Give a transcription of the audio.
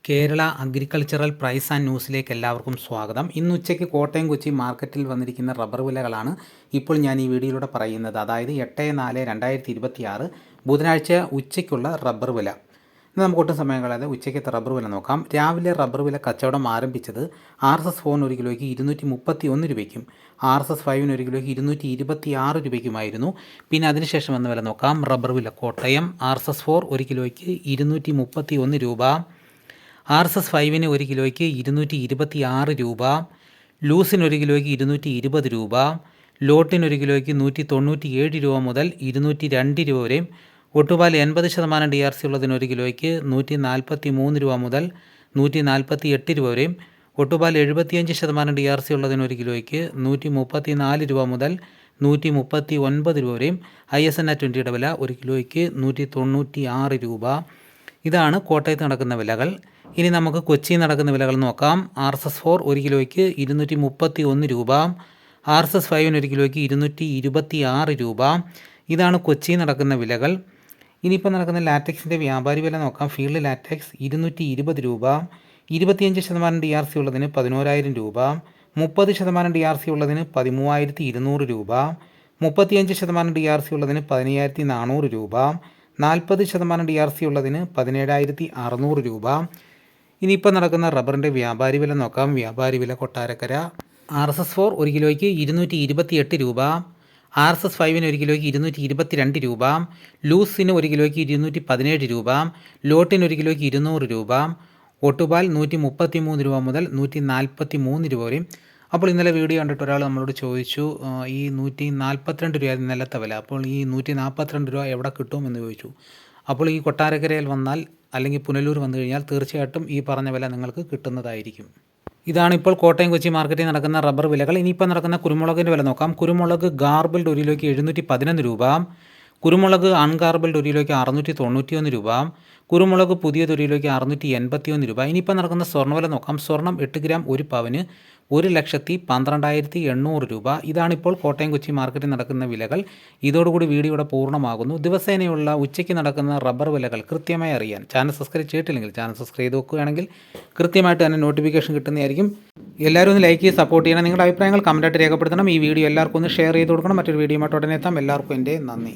Kerala agricultural price and ന്യൂസിലേക്ക് എല്ലാവർക്കും സ്വാഗതം. ഇന്ന് ഉച്ചയ്ക്ക് കോട്ടയം കൊച്ചി മാർക്കറ്റിൽ വന്നിരിക്കുന്ന റബ്ബർ വിലകളാണ് ഇപ്പോൾ ഞാൻ ഈ വീഡിയോയിലൂടെ പറയുന്നത്. അതായത് 8/4/2026 ബുധനാഴ്ച ഉച്ചയ്ക്കുള്ള റബ്ബർ വില. ഇന്ന് നമുക്ക് ഒട്ടും സമയം കളയാതെ ഉച്ചയ്ക്കത്തെ റബ്ബർ വില നോക്കാം. രാവിലെ റബ്ബർ വില കച്ചവടം ആരംഭിച്ചത് RSS-4 ഒരു കിലോയ്ക്ക് 231 രൂപയ്ക്കും RSS-5 ഒരു കിലോയ്ക്ക് 226 രൂപയ്ക്കുമായിരുന്നു. പിന്നെ അതിനുശേഷം വന്ന വില നോക്കാം. റബ്ബർ വില കോട്ടയം RSS-4 ഒരു കിലോയ്ക്ക് 231 രൂപ, RSS-5 ഒരു കിലോയ്ക്ക് 226 രൂപ, ലൂസിന് ഒരു കിലോയ്ക്ക് 220 രൂപ, ലോട്ടിന് ഒരു കിലോയ്ക്ക് 197 രൂപ മുതൽ 202 രൂപ വരെയും, ഒട്ടുപാൽ 80% DRC ഉള്ളതിന് ഒരു കിലോയ്ക്ക് 143 രൂപ മുതൽ 148 രൂപ വരെയും, ഒട്ടുപാൽ 75% DRC ഉള്ളതിന് ഒരു കിലോയ്ക്ക് 134 രൂപ മുതൽ 139 രൂപ വരെയും, ISNA 20യുടെ വില ഒരു കിലോയ്ക്ക് 196 രൂപ. ഇതാണ് കോട്ടയത്ത് നടക്കുന്ന വിലകൾ. ഇനി നമുക്ക് കൊച്ചിയിൽ നടക്കുന്ന വിലകൾ നോക്കാം. RSS-4 ഒരു കിലോയ്ക്ക് 231 രൂപ, RSS-5 ഒരു കിലോയ്ക്ക് 226 രൂപ. ഇതാണ് കൊച്ചിയിൽ നടക്കുന്ന വിലകൾ. ഇനിയിപ്പോൾ നടക്കുന്ന ലാറ്റക്സിൻ്റെ വ്യാപാരി വില നോക്കാം. ഫീൽഡ് ലാറ്റക്സ് 220 രൂപ, 25% DRC ഉള്ളതിന് 11,000 രൂപ, 30% DRC ഉള്ളതിന് 13,200 രൂപ, 35% DRC ഉള്ളതിന് 15,400 രൂപ, 40% DRC ഉള്ളതിന് 17,600 രൂപ. ഇനിയിപ്പോൾ നടക്കുന്ന റബ്ബറിൻ്റെ വ്യാപാരി വില നോക്കാം. വ്യാപാരി വില കൊട്ടാരക്കര RSS-4 ഒരു കിലോയ്ക്ക് 228 രൂപ, RSS-5 ഒരു കിലോയ്ക്ക് 222 രൂപ, ലൂസിന് ഒരു കിലോയ്ക്ക് 217 രൂപ, ലോട്ടിന് ഒരു കിലോയ്ക്ക് 200 രൂപ, ഒട്ടുപാൽ 133 രൂപ മുതൽ 143 രൂപ വരെയും. അപ്പോൾ ഇന്നലെ വീഡിയോ കണ്ടിട്ട് ഒരാൾ നമ്മളോട് ചോദിച്ചു, ഈ 142 രൂപ ഇന്നലത്തെ വില, അപ്പോൾ ഈ 142 രൂപ എവിടെ കിട്ടും എന്ന് ചോദിച്ചു. അപ്പോൾ ഈ കൊട്ടാരക്കരയിൽ വന്നാൽ അല്ലെങ്കിൽ പുനലൂർ വന്നു കഴിഞ്ഞാൽ തീർച്ചയായിട്ടും ഈ പറഞ്ഞ വില നിങ്ങൾക്ക് കിട്ടുന്നതായിരിക്കും. ഇതാണിപ്പോൾ കോട്ടയം കൊച്ചി മാർക്കറ്റിൽ നടക്കുന്ന റബ്ബർ വിലകൾ. ഇനിയിപ്പോൾ നടക്കുന്ന കുരുമുളകിൻ്റെ വില നോക്കാം. കുരുമുളക് ഗാർബിൾഡ് ഒരു കിലോയ്ക്ക് 711 രൂപ, കുരുമുളക് അൺഗാർബിൾഡ് ഒരു കിലോയ്ക്ക് 691 രൂപ, കുരുമുളക് പുതിയത് ഒരു കിലോയ്ക്ക് 681 രൂപ. ഇനിയിപ്പോൾ നടക്കുന്ന സ്വർണ്ണവില നോക്കാം. സ്വർണം 8 ഗ്രാം ഒരു പവന് 1,12,800 രൂപ. ഇതാണിപ്പോൾ കോട്ടയം കൊച്ചി മാർക്കറ്റിൽ നടക്കുന്ന വിലകൾ. ഇതോടുകൂടി വീഡിയോയുടെ പൂർണ്ണമാകുന്നു. ദിവസേനയുള്ള ഉച്ചയ്ക്ക് നടക്കുന്ന റബ്ബർ വിലകൾ കൃത്യമായി അറിയാൻ ചാനൽ സബ്സ്ക്രൈബ് ചെയ്തിട്ടില്ലെങ്കിൽ ചാനൽ സബ്സ്ക്രൈബ് ചെയ്ത് വെക്കുകയാണെങ്കിൽ കൃത്യമായിട്ട് തന്നെ നോട്ടിഫിക്കേഷൻ കിട്ടുന്നതായിരിക്കും. എല്ലാവരും ഒന്ന് ലൈക്ക് ചെയ്ത് സപ്പോർട്ട് ചെയ്യണം. നിങ്ങളുടെ അഭിപ്രായങ്ങൾ കമൻറ്റായിട്ട് രേഖപ്പെടുത്തണം. ഈ വീഡിയോ എല്ലാവർക്കും ഒന്ന് ഷെയർ ചെയ്ത് കൊടുക്കണം. മറ്റൊരു വീഡിയോയുമായിട്ട് ഉടനെ എത്താം. എല്ലാവർക്കും എൻ്റെ നന്ദി.